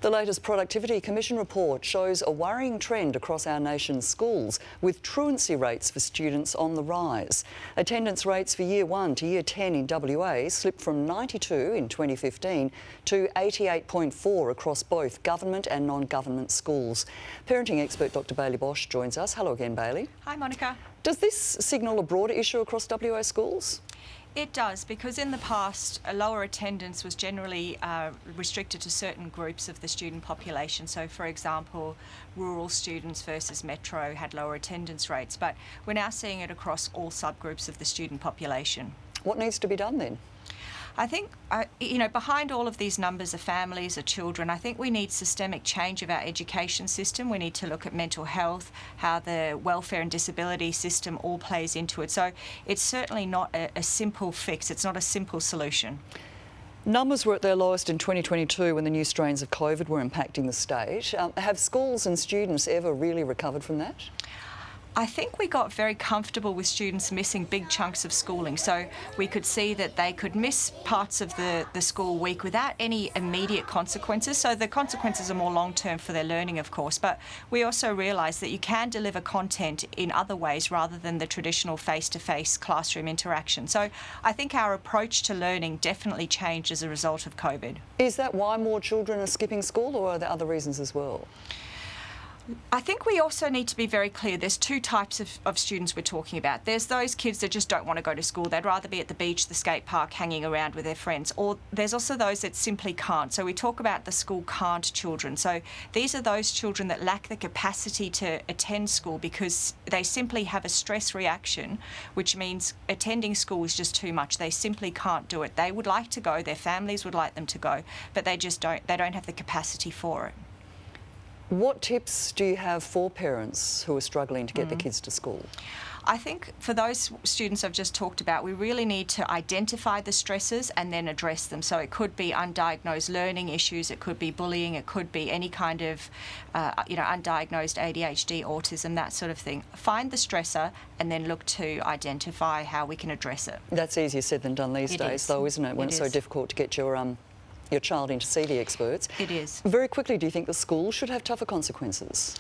The latest Productivity Commission report shows a worrying trend across our nation's schools, with truancy rates for students on the rise. Attendance rates for Year 1 to Year 10 in WA slipped from 92 in 2015 to 88.4 across both government and non-government schools. Parenting expert Dr Bailey Bosch joins us. Hello again, Bailey. Hi, Monica. Does this signal a broader issue across WA schools? It does, because in the past, a lower attendance was generally restricted to certain groups of the student population. So, for example, rural students versus metro had lower attendance rates, but we're now seeing it across all subgroups of the student population. What needs to be done then? I think, behind all of these numbers of families, of children, I think we need systemic change of our education system. We need to look at mental health, how the welfare and disability system all plays into it. So it's certainly not a simple fix. It's not a simple solution. Numbers were at their lowest in 2022 when the new strains of COVID were impacting the state. Have schools and students ever really recovered from that? I think we got very comfortable with students missing big chunks of schooling, so we could see that they could miss parts of the school week without any immediate consequences. So the consequences are more long-term for their learning, of course, but we also realised that you can deliver content in other ways rather than the traditional face-to-face classroom interaction. So I think our approach to learning definitely changed as a result of COVID. Is that why more children are skipping school, or are there other reasons as well? I think we also need to be very clear. There's two types of students we're talking about. There's those kids that just don't want to go to school. They'd rather be at the beach, the skate park, hanging around with their friends. Or there's also those that simply can't. So we talk about the school can't children. So these are those children that lack the capacity to attend school because they simply have a stress reaction, which means attending school is just too much. They simply can't do it. They would like to go, their families would like them to go, but they don't have the capacity for it. What tips do you have for parents who are struggling to get their kids to school? I think for those students I've just talked about, we really need to identify the stresses and then address them. So it could be undiagnosed learning issues, it could be bullying, it could be any kind of undiagnosed ADHD, autism, that sort of thing. Find the stressor and then look to identify how we can address it. That's easier said than done these days, though, isn't it? When it's so difficult to get your child in to see the experts. It is. Very quickly, do you think the school should have tougher consequences?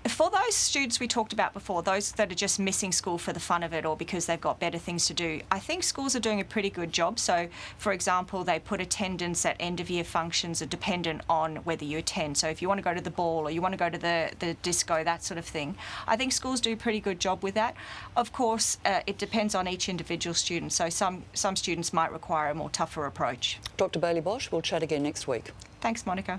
For those students we talked about before, those that are just missing school for the fun of it or because they've got better things to do, I think schools are doing a pretty good job. So, for example, they put attendance at end-of-year functions are dependent on whether you attend. So if you want to go to the ball or you want to go to the disco, that sort of thing, I think schools do a pretty good job with that. Of course, it depends on each individual student. So some students might require a more tougher approach. Dr Bailey Bosch, we'll chat again next week. Thanks, Monica.